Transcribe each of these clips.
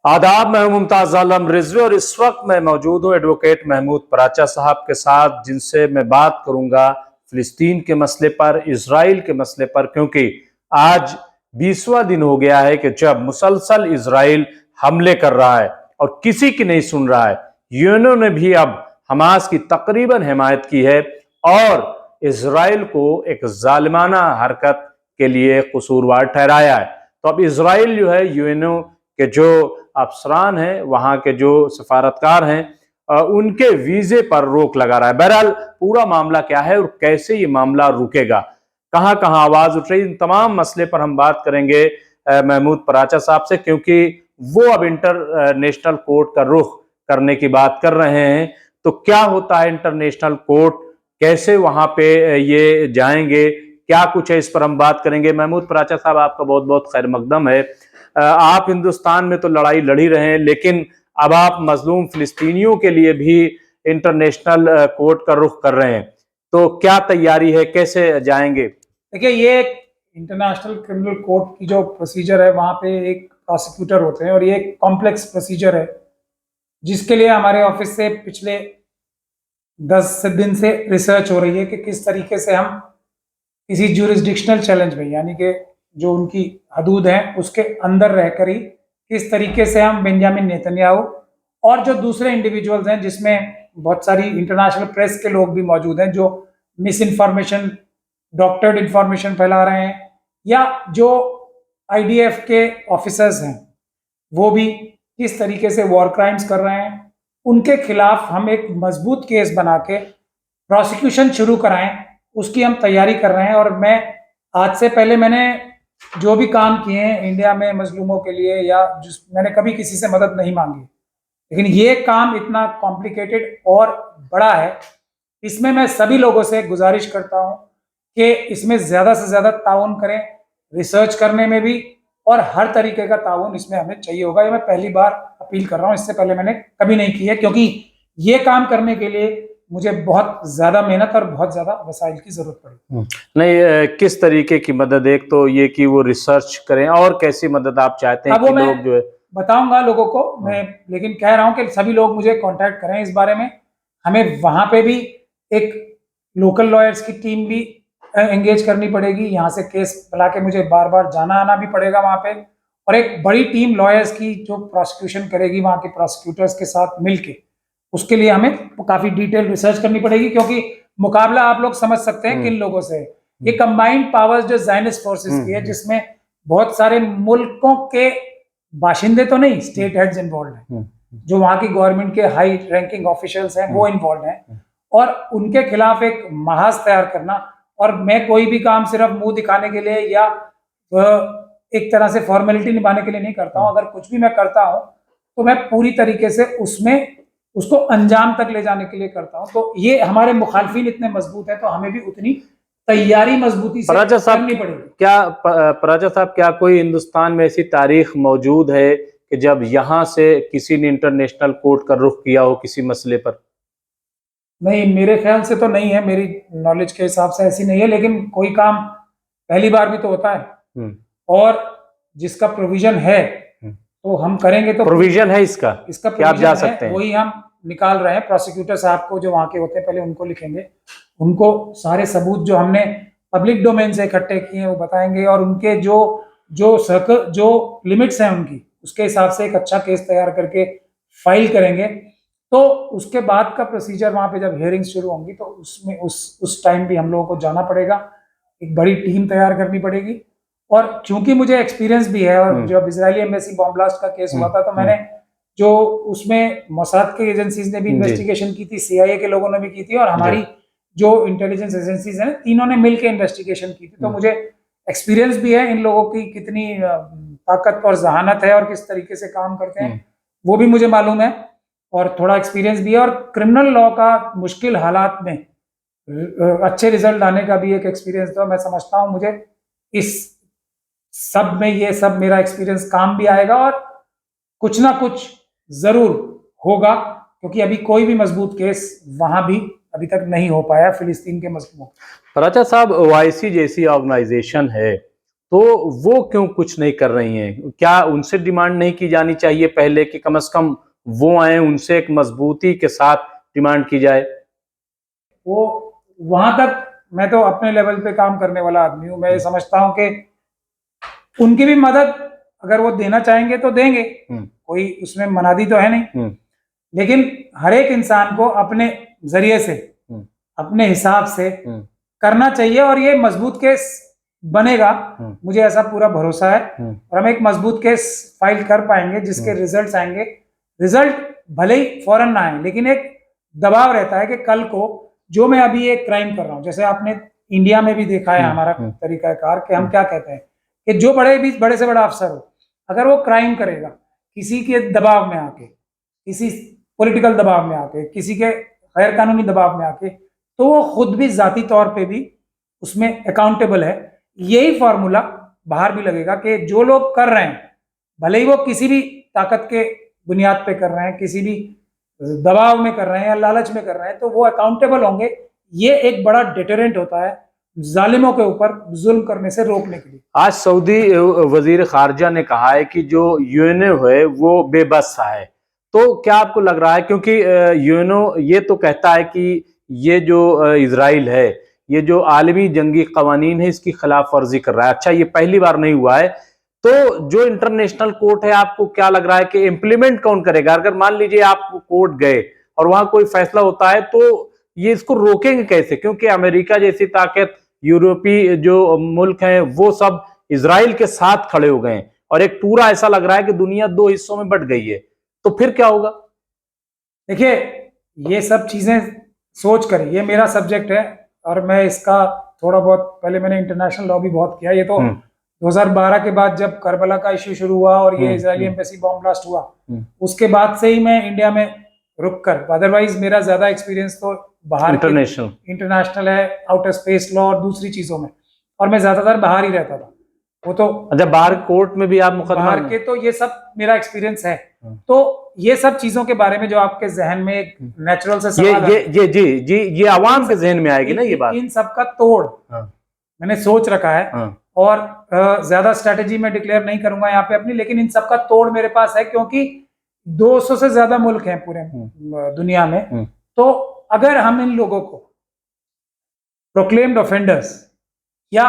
आदाब, मैं हूं मुमताज आलम रिजवी और इस वक्त मैं मौजूद हूं एडवोकेट महमूद पराचा साहब के साथ, जिनसे मैं बात करूंगा फिलिस्तीन के मसले पर, इसराइल के मसले पर, क्योंकि आज 20वां दिन हो गया है कि जब मुसलसल इसराइल हमले कर रहा है और किसी की नहीं सुन रहा है। यूएनओ ने भी अब हमास की तकरीबन हिमायत की है और इसराइल को एक जालिमाना हरकत के लिए कसूरवार ठहराया है। तो अब इसराइल जो है यूएनओ के जो अफसरान हैं, वहां के जो सफारतकार हैं, उनके वीजे पर रोक लगा रहा है। बहरहाल पूरा मामला क्या है और कैसे ये मामला रुकेगा, कहां कहां आवाज उठ रही, इन तमाम मसले पर हम बात करेंगे महमूद पराचा साहब से, क्योंकि वो अब इंटरनेशनल कोर्ट का रुख करने की बात कर रहे हैं। तो क्या होता है इंटरनेशनल कोर्ट, कैसे वहां पे ये जाएंगे, क्या कुछ है, इस पर हम बात करेंगे। महमूद पराचा साहब, आपका बहुत बहुत खैर मकदम है। आप हिंदुस्तान में तो लड़ाई लड़ी रहे हैं, लेकिन अब आप मजलूम फिलिस्तीनियों के लिए भी इंटरनेशनल कोर्ट का रुख कर रहे हैं। तो क्या तैयारी है, कैसे जाएंगे? देखिए, ये एक इंटरनेशनल क्रिमिनल कोर्ट की जो प्रोसीजर है, वहाँ पे एक प्रोसिक्यूटर होते हैं और ये एक कॉम्प्लेक्स प्रोसीजर है, जिसके लिए हमारे ऑफिस से पिछले 10 दिन से रिसर्च हो रही है कि किस तरीके से हम किसी ज्यूरिसडिक्शनल चैलेंज में, यानी कि जो उनकी हदूद हैं उसके अंदर रहकर ही किस तरीके से हम बेंजामिन नेतन्याहू और जो दूसरे इंडिविजुअल्स हैं, जिसमें बहुत सारी इंटरनेशनल प्रेस के लोग भी मौजूद हैं जो मिस इन्फॉर्मेशन, डॉक्टर्ड इंफॉर्मेशन फैला रहे हैं, या जो आईडीएफ के ऑफिसर्स हैं वो भी किस तरीके से वॉर क्राइम्स कर रहे हैं, उनके खिलाफ हम एक मजबूत केस बना के प्रोसिक्यूशन शुरू कराएं, उसकी हम तैयारी कर रहे हैं। और मैं आज से पहले मैंने जो भी काम किए हैं इंडिया में मजलूमों के लिए, या मैंने कभी किसी से मदद नहीं मांगी, लेकिन ये काम इतना कॉम्प्लिकेटेड और बड़ा है, इसमें मैं सभी लोगों से गुजारिश करता हूं कि इसमें ज़्यादा से ज़्यादा ताउन करें, रिसर्च करने में भी, और हर तरीके का ताउन इसमें हमें चाहिए होगा। ये मैं पहली बार अपील कर रहा हूँ, इससे पहले मैंने कभी नहीं की है, क्योंकि ये काम करने के लिए मुझे बहुत ज़्यादा मेहनत और बहुत ज़्यादा वसाइल की ज़रूरत पड़ी। नहीं, किस तरीके की मदद? एक तो ये कि वो रिसर्च करें, और कैसी मदद आप चाहते हैं कि लोग जो है? बताऊंगा लोगों को मैं, लेकिन कह रहा हूं कि सभी लोग मुझे कांटेक्ट करें इस बारे में। हमें वहां पे भी एक लोकल लॉयर्स की टीम भी एंगेज करनी पड़ेगी, यहाँ से केस बुला के मुझे बार बार जाना आना भी पड़ेगा वहां पे, और एक बड़ी टीम लॉयर्स की जो प्रोसिक्यूशन करेगी वहां के प्रोसिक्यूटर्स के साथ मिलके, उसके लिए हमें काफी डिटेल रिसर्च करनी पड़ेगी, क्योंकि मुकाबला आप लोग समझ सकते हैं किन लोगों से। ये कंबाइंड पावर्स जो ज़ायनिस्ट फोर्सेस की है, जिसमें बहुत सारे मुल्कों के बाशिंदे तो नहीं, स्टेट हेड्स इन्वॉल्व हैं, जो वहां की गवर्नमेंट के हाई रैंकिंग ऑफिशियल्स हैं वो इन्वॉल्व हैं, और उनके खिलाफ एक महाज तैयार करना। और मैं कोई भी काम सिर्फ मुंह दिखाने के लिए या एक तरह से फॉर्मेलिटी निभाने के लिए नहीं करता हूं। अगर कुछ भी मैं करता हूं तो मैं पूरी तरीके से उसमें उसको अंजाम तक ले जाने के लिए करता हूं। तो ये हमारे मुखालफिन इतने मजबूत हैं, तो हमें भी उतनी तैयारी मजबूती से करनी पड़ेगी। क्या पराजा साहब, क्या कोई हिंदुस्तान में ऐसी तारीख मौजूद है कि जब यहाँ से किसी ने इंटरनेशनल कोर्ट का रुख किया हो किसी मसले पर? नहीं, मेरे ख्याल से तो नहीं है, मेरी नॉलेज के हिसाब से ऐसी नहीं है, लेकिन कोई काम पहली बार भी तो होता है, और जिसका प्रोविजन है तो हम करेंगे। तो प्रोविजन है इसका क्या आप जा सकते हैं? वही हम निकाल रहे हैं। प्रोसिक्यूटर साहब को जो वहां के होते हैं, पहले उनको लिखेंगे, उनको सारे सबूत जो हमने पब्लिक डोमेन से इकट्ठे किए हैं वो बताएंगे, और उनके जो लिमिट्स हैं उनकी, उसके हिसाब से एक अच्छा केस तैयार करके फाइल करेंगे। तो उसके बाद का प्रोसीजर, वहां पे जब हियरिंग शुरू होंगी तो उसमें उस टाइम भी हम लोगों को जाना पड़ेगा, एक बड़ी टीम तैयार करनी पड़ेगी। और चूंकि मुझे एक्सपीरियंस भी है, और जब इजरायली एम्बेसी बॉम्ब ब्लास्ट का केस हुआ था तो मैंने जो उसमें मोसाद की एजेंसीज ने भी इन्वेस्टिगेशन की थी, सीआईए के लोगों ने भी की थी, और हमारी जो इंटेलिजेंस एजेंसीज हैं तीनों ने मिलकर इन्वेस्टिगेशन की थी। तो मुझे एक्सपीरियंस भी है इन लोगों की कितनी ताकत और जहानत है और किस तरीके से काम करते हैं, वो भी मुझे मालूम है, और थोड़ा एक्सपीरियंस भी है। और क्रिमिनल लॉ का मुश्किल हालात में अच्छे रिजल्ट आने का भी एक एक्सपीरियंस था। मैं समझता हूँ मुझे इस सब में ये सब मेरा एक्सपीरियंस काम भी आएगा, और कुछ ना कुछ जरूर होगा, क्योंकि अभी कोई भी मजबूत केस वहां भी अभी तक नहीं हो पाया फिलिस्तीन के मजलूमों। पराचा साहब, ओआईसी जैसी ऑर्गेनाइजेशन है, तो वो क्यों कुछ नहीं कर रही हैं? क्या उनसे डिमांड नहीं की जानी चाहिए पहले कि कम से कम वो आए, उनसे एक मजबूती के साथ डिमांड की जाए? वो वहां तक मैं तो अपने लेवल पे काम करने वाला आदमी हूँ। मैं ये समझता हूँ कि उनकी भी मदद अगर वो देना चाहेंगे तो देंगे, कोई उसमें मनादी तो है नहीं। लेकिन हर एक इंसान को अपने जरिए से, अपने हिसाब से करना चाहिए और ये मजबूत केस बनेगा, मुझे ऐसा पूरा भरोसा है। और हम एक मजबूत केस फाइल कर पाएंगे जिसके रिजल्ट्स आएंगे। रिजल्ट भले ही फौरन ना आए, लेकिन एक दबाव रहता है कि कल को जो मैं अभी एक क्राइम कर रहा हूं, जैसे आपने इंडिया में भी देखा है हमारा तरीकाकार कि हम क्या कहते हैं कि जो बड़े से बड़ा अफसर हो, अगर वो क्राइम करेगा किसी के दबाव में आके, किसी पॉलिटिकल दबाव में आके, किसी के गैर कानूनी दबाव में आके, तो वो खुद भी जाती तौर पे भी उसमें अकाउंटेबल है। यही फॉर्मूला बाहर भी लगेगा कि जो लोग कर रहे हैं, भले ही वो किसी भी ताकत के बुनियाद पे कर रहे हैं, किसी भी दबाव में कर रहे हैं या लालच में कर रहे हैं, तो वो अकाउंटेबल होंगे। ये एक बड़ा डिटरेंट होता है जालिमों के ऊपर जुल्म करने से रोकने के लिए। आज सऊदी वजीर खारजा ने कहा है कि जो यूएनओ है वो बेबस है, तो क्या आपको लग रहा है, क्योंकि यूएनओ ये तो कहता है कि ये जो इजराइल है, ये जो आलमी जंगी कवानीन है, इसकी खिलाफ वर्जी कर रहा है। अच्छा, ये पहली बार नहीं हुआ है, तो जो इंटरनेशनल कोर्ट है, आपको क्या लग रहा है कि इम्प्लीमेंट कौन करेगा? अगर मान लीजिए आप कोर्ट गए और वहां कोई फैसला होता है, तो ये इसको रोकेंगे कैसे? क्योंकि अमेरिका जैसी ताकत, यूरोपीय जो मुल्क हैं, वो सब इजराइल के साथ खड़े हो गए हैं और एक पूरा ऐसा लग रहा है कि दुनिया दो हिस्सों में बट गई है, तो फिर क्या होगा? देखिए, ये सब चीजें सोच कर, ये मेरा सब्जेक्ट है और मैं इसका थोड़ा बहुत, पहले मैंने इंटरनेशनल लॉ भी बहुत किया। ये तो 2012 के बाद जब करबला का इशू शुरू हुआ और ये इजरायली एम्बेसी बॉम्ब ब्लास्ट हुआ, उसके बाद से ही मैं इंडिया में रुक कर, अदरवाइज मेरा ज्यादा एक्सपीरियंस तो बाहर इंटरनेशनल है, आउटर स्पेस लॉ और दूसरी चीजों में, और मैं ज्यादातर बाहर ही रहता था। वो तो अच्छा, बाहर कोर्ट में भी आप मुकदमा बाहर के, तो ये सब मेरा एक्सपीरियंस है। तो ये सब चीजों के बारे में जो आपके जहन में एक नेचुरल से सवाल ये आवाम के जहन में आएगी ना ये बात। इन सब का तोड़ मैंने सोच रखा है और ज्यादा स्ट्रेटेजी में डिक्लेयर नहीं करूंगा यहाँ पे अपनी, लेकिन इन सब का तोड़ मेरे पास है, क्योंकि 200 से ज्यादा मुल्क हैं पूरे दुनिया में। तो अगर हम इन लोगों को प्रोक्लेम्ड ऑफेंडर्स या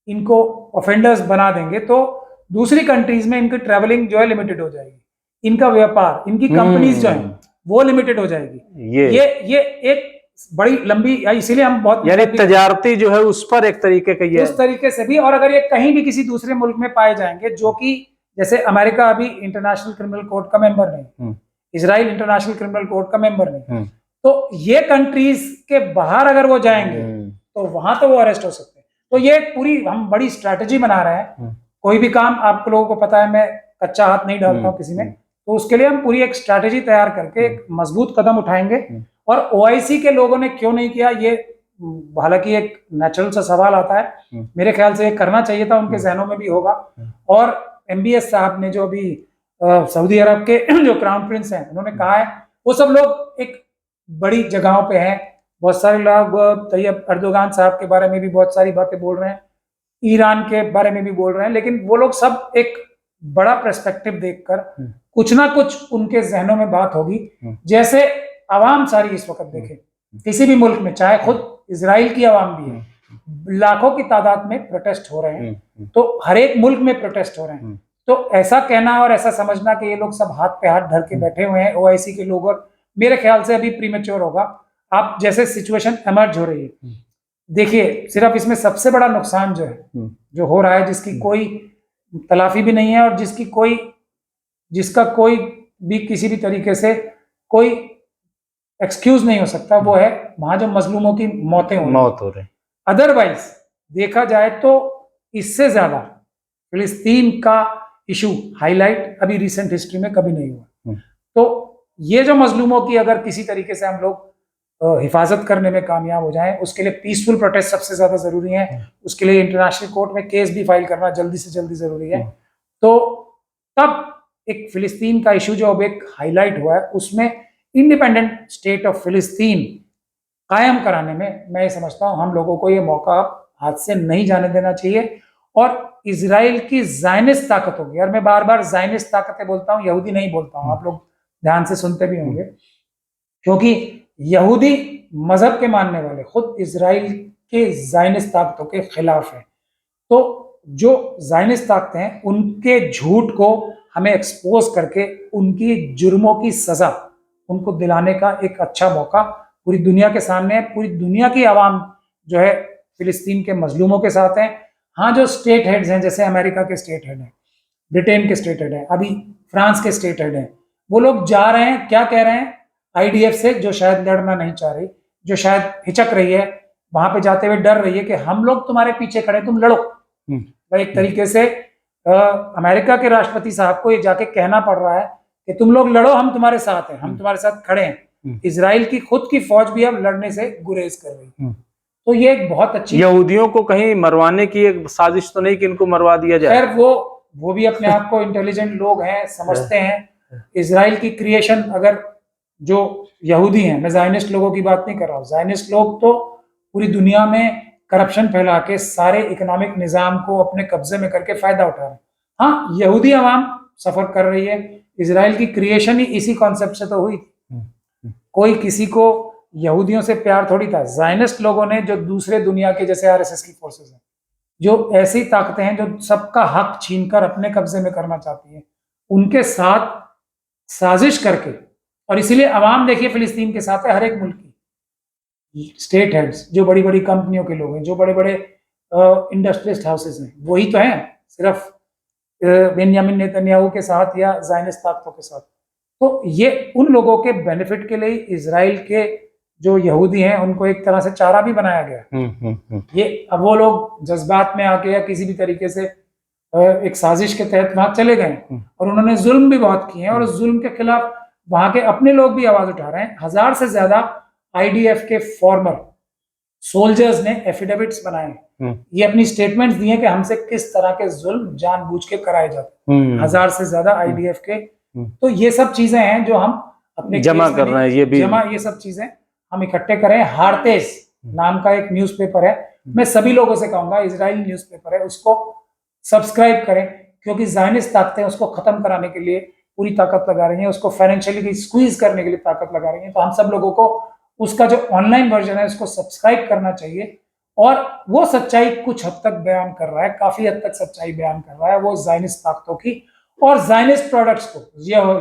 इनको ऑफेंडर्स बना देंगे, तो दूसरी कंट्रीज में इनकी ट्रैवलिंग जो है लिमिटेड हो जाएगी, इनका व्यापार, इनकी कंपनीज जो है वो लिमिटेड हो जाएगी। ये एक बड़ी लंबी, इसीलिए हम बहुत, यानी तजारती जो है उस पर एक तरीके का, ये उस तरीके से भी। और अगर ये कहीं भी किसी दूसरे मुल्क में पाए जाएंगे, जो कि जैसे अमेरिका अभी इंटरनेशनल क्रिमिनल कोर्ट का मेंबर नहीं, इजराइल इंटरनेशनल क्रिमिनल कोर्ट का मेंबर नहीं, तो ये कंट्रीज के बाहर अगर वो जाएंगे तो वहां तो वो अरेस्ट हो सकते हैं। तो ये पूरी हम बड़ी स्ट्रैटेजी बना रहे हैं। कोई भी काम, आप लोगों को पता है मैं कच्चा हाथ नहीं डालता हूँ किसी में, तो उसके लिए हम पूरी एक स्ट्रैटेजी तैयार करके एक मजबूत कदम उठाएंगे। और ओआईसी के लोगों ने क्यों नहीं किया, ये हालांकि एक नेचुरल सा सवाल आता है, मेरे ख्याल से ये करना चाहिए था, उनके जहनों में भी होगा। और एमबीएस साहब ने जो अभी सऊदी अरब के जो क्राउन प्रिंस हैं, उन्होंने कहा है, वो सब लोग एक बड़ी जगहों पे हैं। बहुत सारे लोग तैयब अर्दोगान साहब के बारे में भी बहुत सारी बातें बोल रहे हैं, ईरान के बारे में भी बोल रहे हैं, लेकिन वो लोग सब एक बड़ा पर्सपेक्टिव देखकर कुछ ना कुछ उनके जहनों में बात होगी। जैसे आवाम सारी इस वक्त देखे किसी भी मुल्क में, चाहे खुद इजराइल की आवाम भी है, लाखों की तादाद में प्रोटेस्ट हो रहे हैं, तो हर एक मुल्क में प्रोटेस्ट हो रहे हैं। तो ऐसा कहना और ऐसा समझना कि ये लोग सब हाथ पे हाथ धर के बैठे हुए हैं ओआईसी के लोग, और मेरे ख्याल से अभी प्रीमेच्योर होगा। आप जैसे सिचुएशन एमर्ज हो रही है, देखिए, सिर्फ इसमें सबसे बड़ा नुकसान जो है, जो हो रहा है, जिसकी कोई तलाफी भी नहीं है और जिसका कोई भी किसी भी तरीके से कोई एक्सक्यूज नहीं हो सकता, वो है वहां जो मजलूमों की मौत हो रही। अदरवाइज देखा जाए तो इससे ज्यादा फिलिस्तीन का इशू हाईलाइट अभी रिसेंट हिस्ट्री में कभी नहीं हुआ। तो ये जो मजलूमों की अगर किसी तरीके से हम लोग हिफाजत करने में कामयाब हो जाएं, उसके लिए पीसफुल प्रोटेस्ट सबसे ज्यादा जरूरी है। उसके लिए इंटरनेशनल कोर्ट में केस भी फाइल करना जल्दी से जल्दी जरूरी है। तो तब एक फिलिस्तीन का इशू जो अब एक हाईलाइट हुआ है, उसमें इंडिपेंडेंट स्टेट ऑफ फिलिस्तीन कायम कराने में मैं समझता हूं हम लोगों को ये मौका हाथ से नहीं जाने देना चाहिए। और इजराइल की जायनिस्ट ताकत होगी। और मैं बार बार जायनिस्ट ताकतें बोलता हूँ, यहूदी नहीं बोलता हूँ, आप लोग ध्यान से सुनते भी होंगे, क्योंकि यहूदी मजहब के मानने वाले खुद इजराइल के जायनिस्ट ताकतों के खिलाफ है। तो जो जायनिस्ट ताकतें हैं उनके झूठ को हमें एक्सपोज करके उनकी जुर्मों की सजा उनको दिलाने का एक अच्छा मौका पूरी दुनिया के सामने है। पूरी दुनिया की आवाम जो है फिलिस्तीन के मजलूमों के साथ है। हाँ, जो स्टेट हेड्स हैं, जैसे अमेरिका के स्टेट हेड हैं, ब्रिटेन के स्टेट हेड हैं, अभी फ्रांस के स्टेट हेड हैं, वो लोग जा रहे हैं, क्या कह रहे हैं, आईडीएफ से जो शायद लड़ना नहीं चाह रही, जो शायद हिचक रही है, वहां पे जाते हुए डर रही है कि हम लोग तुम्हारे पीछे खड़े, तुम लड़ो। भाई एक तरीके से अमेरिका के राष्ट्रपति साहब को ये जाके कहना पड़ रहा है कि तुम लोग लड़ो, हम तुम्हारे साथ हैं, हम तुम्हारे साथ खड़े हैं। इजराइल की खुद की फौज भी अब लड़ने से गुरेज कर रही है। तो ये एक बहुत अच्छी, यहूदियों को कहीं मरवाने की एक साजिश तो नहीं कि इनको मरवा दिया जाए? खैर वो भी अपने आप को इंटेलिजेंट लोग हैं, समझते हैं इजराइल की क्रिएशन। अगर जो यहूदी हैं, मैं जायनिस्ट लोगों की बात नहीं कर रहा हूँ, जायनिस्ट लोग तो पूरी दुनिया में करप्शन फैला के सारे इकोनॉमिक निजाम को अपने कब्जे में करके फायदा उठा रहे हैं। हाँ, यहूदी अवाम सफर कर रही है। इजराइल की क्रिएशन ही इसी कॉन्सेप्ट से तो हुई थी। कोई किसी को यहूदियों से प्यार थोड़ी था। जायनिस्ट लोगों ने, जो दूसरे दुनिया के जैसे आरएसएस की फोर्सेस हैं, जो ऐसी ताकतें हैं जो सबका हक छीनकर अपने कब्जे में करना चाहती है, उनके साथ साजिश करके, और इसीलिए अवाम देखिए फिलिस्तीन के साथ है, हर एक मुल्क की स्टेट हेड्स, जो बड़ी बड़ी कंपनियों के लोग हैं, जो बड़े बड़े इंडस्ट्रियलिस्ट हाउसेस हैं, वही तो हैं सिर्फ बेंयामिन नेतन्याहू के साथ या जायनिस्ट ताकतों के साथ। तो ये उन लोगों के बेनिफिट के लिए इजराइल के जो यहूदी हैं उनको एक तरह से चारा भी बनाया गया। ये अब वो लोग जज्बात में आके या किसी भी तरीके से एक साजिश के तहत वहां चले गए और उन्होंने जुल्म भी बहुत किए हैं, और उस जुल्म के खिलाफ वहां के अपने लोग भी आवाज उठा रहे हैं। 1000 से ज्यादा आईडीएफ के फॉर्मर सोल्जर्स ने एफिडेविट्स बनाए, ये अपनी स्टेटमेंट्स दिए कि हमसे किस तरह के जुल्म जानबूझ के कराए जाते हैं। 1000 से ज्यादा आईडीएफ के। तो ये सब चीजें हैं जो हम अपने जमा कर रहे हैं, ये भी ये सब चीजें हम इकट्ठे करें। हारतेस नाम का एक न्यूज़पेपर है, मैं सभी लोगों से कहूंगा, इजरायली न्यूज़पेपर है, उसको सब्सक्राइब करें, क्योंकि ज़ायनिस्ट ताकतें उसको खत्म कराने के लिए पूरी ताकत लगा रही हैं, उसको फाइनेंशियली स्क्वीज करने के लिए ताकत लगा रही हैं। तो हम सब लोगों को उसका जो ऑनलाइन वर्जन है उसको सब्सक्राइब करना चाहिए। और वो सच्चाई कुछ हद तक बयान कर रहा है, काफी हद तक सच्चाई बयान कर रहा है वो ज़ायनिस्ट ताकतों की। और ज़ायनिस्ट प्रोडक्ट्स को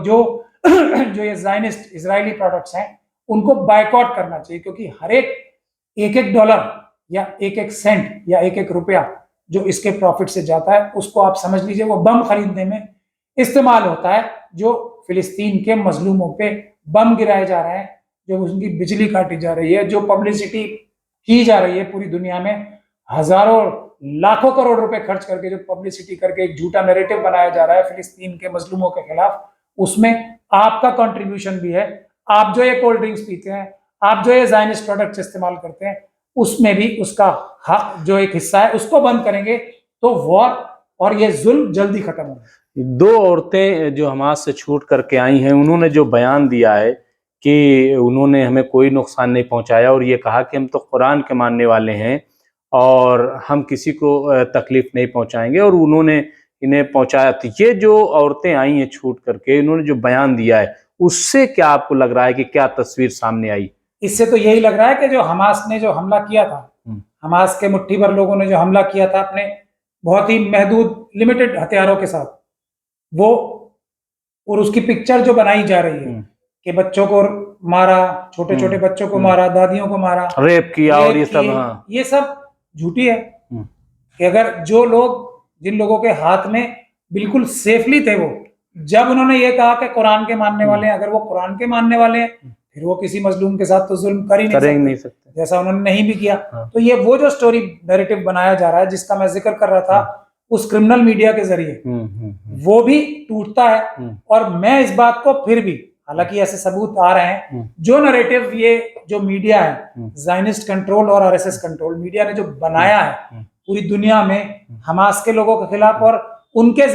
जो ये ज़ायनिस्ट इजरायली प्रोडक्ट्स हैं उनको बायकॉट करना चाहिए, क्योंकि हर एक डॉलर या एक सेंट या एक रुपया जो इसके प्रॉफिट से जाता है, उसको आप समझ लीजिए वो बम खरीदने में इस्तेमाल होता है। जो फिलिस्तीन के मजलूमों पे बम गिराए जा रहे हैं, जो उनकी बिजली काटी जा रही है, जो पब्लिसिटी की जा रही है पूरी दुनिया में, हजारों लाखों करोड़ रुपए खर्च करके जो पब्लिसिटी करके एक झूठा नैरेटिव बनाया जा रहा है फिलिस्तीन के मजलूमों के खिलाफ, उसमें आपका कंट्रीब्यूशन भी है। आप जो ये कोल्ड ड्रिंक्स पीते हैं, आप जो ये ज़ायनिस्ट प्रोडक्ट्स इस्तेमाल करते हैं, उसमें भी उसका जो एक हिस्सा है उसको बंद करेंगे तो वॉर और ये जुल्म जल्दी खत्म होगा। 2 औरतें जो हमास से छूट करके आई हैं, उन्होंने जो बयान दिया है कि उन्होंने हमें कोई नुकसान नहीं पहुंचाया, और ये कहा कि हम तो कुरान के मानने वाले हैं और हम किसी को तकलीफ नहीं पहुंचाएंगे, और उन्होंने इन्हें पहुंचाया। तो ये जो औरतें आई हैं छूट करके, इन्होंने जो बयान दिया है, उससे क्या आपको लग रहा है कि क्या तस्वीर सामने आई? इससे तो यही लग रहा है कि जो हमास ने जो हमला किया था, हमास के मुट्ठी भर लोगों ने जो हमला किया था अपने बहुत ही महदूद लिमिटेड हथियारों के साथ, वो और उसकी पिक्चर जो बनाई जा रही है कि बच्चों को मारा, छोटे छोटे बच्चों को मारा, दादियों को मारा, रेप किया, और ये सब, हाँ, ये सब झूठी है। कि अगर जो लोग, जिन लोगों के हाथ में बिल्कुल सेफली थे, वो जब उन्होंने ये कहा कि कुरान के मानने वाले हैं, अगर वो कुरान के मानने वाले हैं, फिर वो किसी मजलूम के साथ तो जुल्म कर ही नहीं सकते, जैसा उन्होंने नहीं भी किया। तो ये वो जो स्टोरी नैरेटिव बनाया जा रहा है, जिसका मैं जिक्र कर रहा था, उस क्रिमिनल मीडिया के जरिए वो भी टूटता है। और मैं इस बात को फिर भी, हालांकि ऐसे सबूत आ रहे हैं, जो नैरेटिव ये जो मीडिया है, ज़ायनिस्ट कंट्रोल और आरएसएस कंट्रोल मीडिया ने जो बनाया है पूरी दुनिया में हमास के लोगों के खिलाफ, और उनके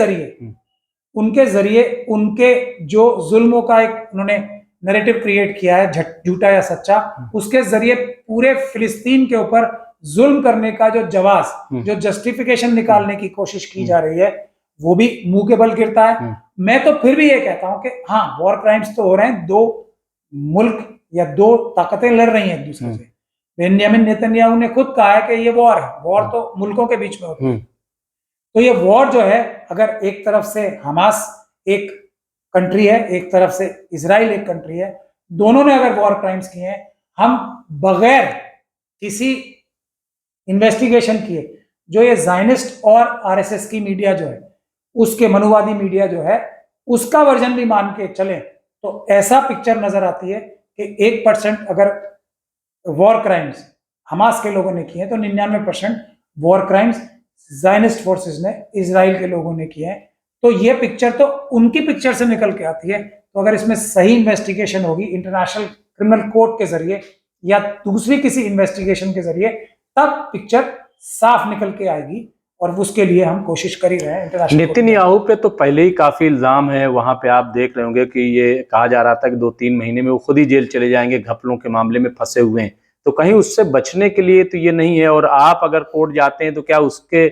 जरिए उनके जो जुल्मों का एक उन्होंने नैरेटिव क्रिएट किया है, झूठा या सच्चा, उसके जरिए पूरे फिलिस्तीन के ऊपर जुल्म करने का जो जवाब, जो जस्टिफिकेशन निकालने की कोशिश की जा रही है, वो भी मुंह के बल गिरता है। मैं तो फिर भी ये कहता हूं कि हाँ, वॉर क्राइम्स तो हो रहे हैं, दो मुल्क या दो ताकतें लड़ रही हैं एक दूसरे से। बेंजामिन नेतन्याहू ने खुद कहा है कि ये वॉर है, वॉर तो मुल्कों के बीच में होती है। तो ये वॉर जो है, अगर एक तरफ से हमास एक कंट्री है, एक तरफ से इजराइल एक कंट्री है, दोनों ने अगर वॉर क्राइम्स किए हैं, हम बगैर किसी इन्वेस्टिगेशन किए, जो ये जायनिस्ट और आरएसएस की मीडिया जो है, उसके मनुवादी मीडिया जो है, उसका वर्जन भी मान के चलें, तो ऐसा पिक्चर नजर आती है कि 1% अगर वॉर क्राइम्स हमास के लोगों ने किए हैं, तो 99% वॉर क्राइम्स जायनिस्ट फोर्सेस ने, इजराइल के लोगों ने किए हैं। तो ये पिक्चर तो उनकी पिक्चर से निकल के आती है। तो अगर इसमें सही इन्वेस्टिगेशन होगी इंटरनेशनल क्रिमिनल कोर्ट के जरिए या दूसरी किसी इन्वेस्टिगेशन के जरिए, तब पिक्चर साफ निकल के आएगी, और उसके लिए हम कोशिश कर ही रहे हैं इंटरनेशनल। नेतन्याहू पे तो पहले ही काफी इल्जाम है, वहां पे आप देख रहे होंगे कि ये कहा जा रहा था कि 2-3 महीने में वो खुद ही जेल चले जाएंगे, घपलों के मामले में फंसे हुए हैं। तो कहीं उससे बचने के लिए तो ये नहीं है, और आप अगर कोर्ट जाते हैं तो क्या उसके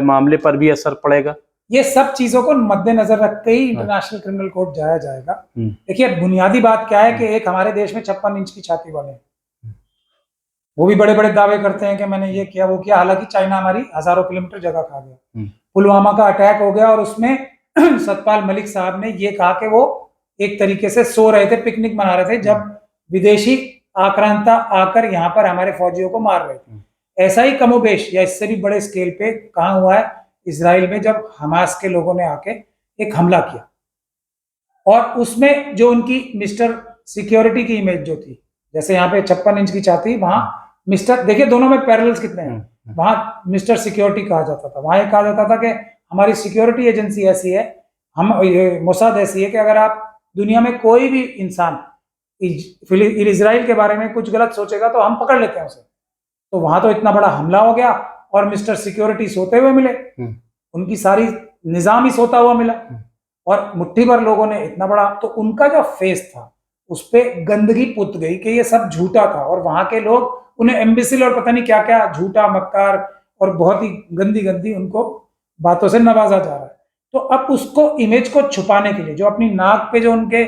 मामले पर भी असर पड़ेगा? ये सब चीजों को मद्देनजर रख के ही इंटरनेशनल क्रिमिनल कोर्ट जाया जाएगा। देखिए, बुनियादी बात क्या है कि एक हमारे देश में 56 इंच की छाती वाले हैं, वो भी बड़े बड़े दावे करते हैं कि मैंने ये किया वो किया, हालांकि चाइना हमारी हजारों किलोमीटर जगह खा गया। पुलवामा का अटैक हो गया और उसमें सतपाल मलिक साहब ने ये कहा कि वो एक तरीके से सो रहे थे, पिकनिक मना रहे थे, जब विदेशी आक्रांता आकर यहाँ पर हमारे फौजियों को मार रहे थे। ऐसा ही कमोबेश या इससे भी बड़े स्केल पे कहाँ हुआ है इजराइल में, जब हमास के लोगों ने आके एक हमला किया, और उसमें जो उनकी मिस्टर सिक्योरिटी की इमेज जो थी, जैसे यहाँ पे 56 इंच की छाती, वहां मिस्टर, देखिए दोनों में पैरेलल्स कितने हैं। वहां मिस्टर सिक्योरिटी कहा जाता था, वहां ये कहा जाता था कि हमारी सिक्योरिटी एजेंसी ऐसी है, हम मोसाद ऐसी है कि अगर आप दुनिया में कोई भी इंसान इजराइल के बारे में कुछ गलत सोचेगा तो हम पकड़ लेते हैं उसे। तो वहां तो इतना बड़ा हमला हो गया और मिस्टर सिक्योरिटी सोते हुए मिले, उनकी सारी निजाम ही सोता हुआ मिला, और मुट्ठी भर लोगों ने इतना बड़ा, तो उनका जो फेस था उस पर गंदगी पुत गई कि ये सब झूठा था, और वहां के लोग उन्हें एम्बेसिल और पता नहीं क्या क्या झूठा मक्कार और बहुत ही गंदी गंदी उनको बातों से नवाजा जा रहा है। तो अब उसको इमेज को छुपाने के लिए, जो अपनी नाक पे जो उनके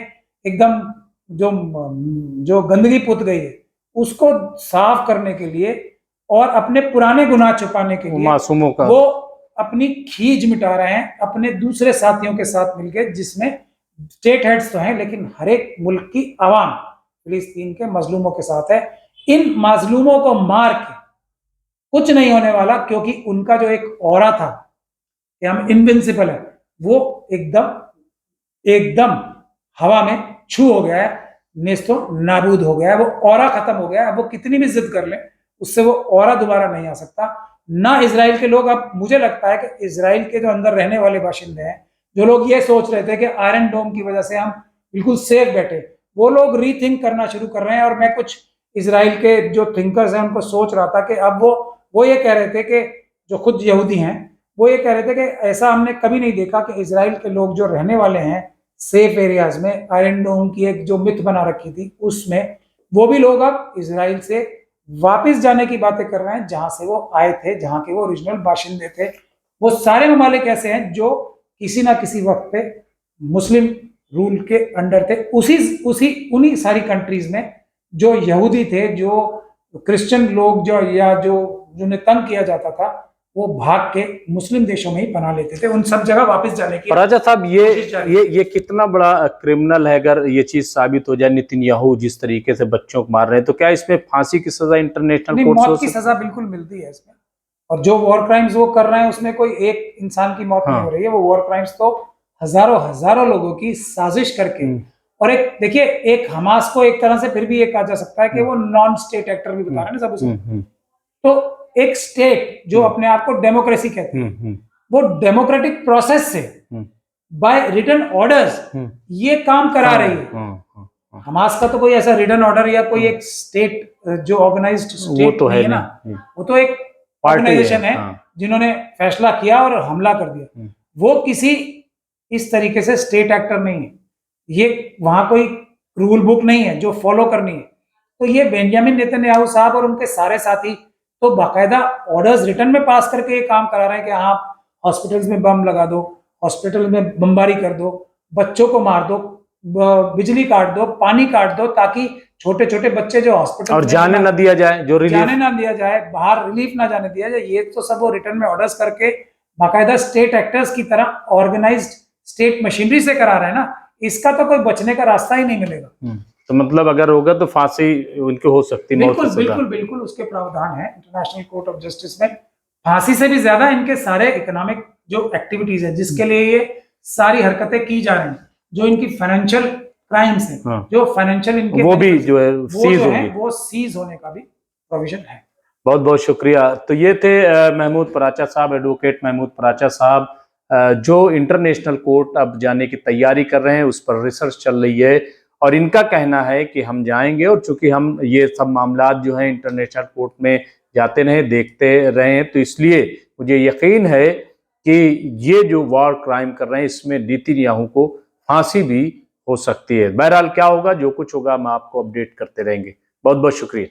एकदम जो गंदगी पुत गई है, उसको साफ करने के लिए और अपने पुराने गुनाह छुपाने के लिए मासूमों का वो अपनी खींच मिटा रहे हैं अपने दूसरे साथियों के साथ मिलकर, जिसमें स्टेट हेड्स तो हैं लेकिन हर एक मुल्क की आवाम फिलिस्तीन के मजलूमों के साथ है। इन मजलूमों को मार के कुछ नहीं होने वाला, क्योंकि उनका जो एक ऑरा था कि हम इनविंसिबल है, वो एकदम एकदम हवा में छू हो गया है, नेस्तो नाबूद हो गया है, वो ऑरा खत्म हो गया है। वो कितनी भी जिद कर ले, उससे वो ऑरा दोबारा नहीं आ सकता। ना इजराइल के लोग, अब मुझे लगता है कि इजराइल के जो अंदर रहने वाले बाशिंदे हैं, जो लोग ये सोच रहे थे कि आयरन डोम की वजह से हम बिल्कुल सेफ बैठे, वो लोग रीथिंक करना शुरू कर रहे हैं। और मैं कुछ इजराइल के जो थिंकर्स हैं उनको सोच रहा था कि अब वो ये कह रहे थे कि जो खुद यहूदी हैं, वो ये कह रहे थे कि ऐसा हमने कभी नहीं देखा कि इजराइल के लोग जो रहने वाले हैं सेफ एरियाज में, आयरन डोम की एक जो मिथ बना रखी थी उसमें, वो भी लोग अब इजराइल से वापस जाने की बातें कर रहे हैं, जहां से वो आए थे, जहां के वो ओरिजिनल बाशिंदे थे। वो सारे ममालिक ऐसे हैं जो किसी ना किसी वक्त पे मुस्लिम रूल के अंडर थे। उन्हीं सारी कंट्रीज में जो यहूदी थे, जो क्रिश्चियन लोग, जो या जो जिन्हें तंग किया जाता था, वो भाग के मुस्लिम देशों में ही पना लेते थे। उन सब जगह वापस जाने की राजा साहब, ये कितना बड़ा क्रिमिनल है अगर ये चीज साबित हो जाए, नेतन्याहू जिस तरीके से बच्चों को मार रहे हैं, तो क्या इसमें फांसी की सजा इंटरनेशनल कोर्ट से मौत की सजा बिल्कुल मिलती है इसमें। और जो वॉर क्राइम्स वो कर रहे हैं उसमें कोई एक इंसान की मौत नहीं हो रही है, वो वॉर क्राइम्स तो हजारों लोगों की साजिश करके। और एक देखिए, एक हमास को एक तरह से फिर भी ये कहा जा सकता है कि वो नॉन स्टेट एक्टर भी बता रहे हैं ना सब उसे। तो एक स्टेट जो अपने आप को डेमोक्रेसी कहते हैं, वो डेमोक्रेटिक प्रोसेस से बाय रिटन ऑर्डर्स ये काम करा रही है। हमास का तो कोई ऐसा रिटन ऑर्डर या कोई एक स्टेट जो ऑर्गेनाइज्ड स्टेट तो है ना, वो तो एक ऑर्गेनाइजेशन है जिन्होंने फैसला किया और हमला कर दिया। वो किसी इस तरीके से स्टेट एक्टर नहीं है, ये वहां कोई रूल बुक नहीं है जो फॉलो करनी है। तो ये बेंजामिन नेतन्याहू साहब और उनके सारे साथी तो बाकायदा ऑर्डर्स रिटर्न में पास करके ये काम करा रहे हैं कि आप हॉस्पिटल्स में बम लगा दो, हॉस्पिटल में बमबारी कर दो, बच्चों को मार दो, बिजली काट दो, पानी काट दो, ताकि छोटे छोटे बच्चे जो हॉस्पिटल और जाने न दिया जाए, जो रिलीफ जाने ना दिया जाए, बाहर रिलीफ ना जाने दिया जाए, ये तो सब वो रिटर्न में ऑर्डर्स करके बाकायदा स्टेट एक्टर्स की तरह ऑर्गेनाइज्ड स्टेट मशीनरी से करा रहे हैं ना। इसका तो कोई बचने का रास्ता ही नहीं मिलेगा। तो मतलब अगर होगा तो फांसी उनकी हो सकती, मौत की बिल्कुल सजा। बिल्कुल बिल्कुल उसके प्रावधान है इंटरनेशनल कोर्ट ऑफ जस्टिस में। फांसी से भी ज्यादा इनके सारे इकोनॉमिक जो एक्टिविटीज है जिसके लिए ये सारी हरकतें की जा रही हैं, जो इनकी फाइनेंशियल क्राइम्स है, हाँ। जो फाइनेंशियल इनके वो भी जो है वो सीज जो है होगी। वो सीज होने का भी प्रोविजन है। बहुत बहुत शुक्रिया। तो ये थे महमूद पराचा साहब, एडवोकेट महमूद पराचा साहब, जो इंटरनेशनल कोर्ट अब जाने की तैयारी कर रहे हैं, उस पर रिसर्च चल रही है और इनका कहना है कि हम जाएंगे, और चूंकि हम ये सब मामलात जो हैं इंटरनेशनल कोर्ट में जाते रहे, देखते रहे हैं, तो इसलिए मुझे यकीन है कि ये जो वॉर क्राइम कर रहे हैं इसमें नेतन्याहू को फांसी भी हो सकती है। बहरहाल क्या होगा, जो कुछ होगा हम आपको अपडेट करते रहेंगे। बहुत बहुत शुक्रिया।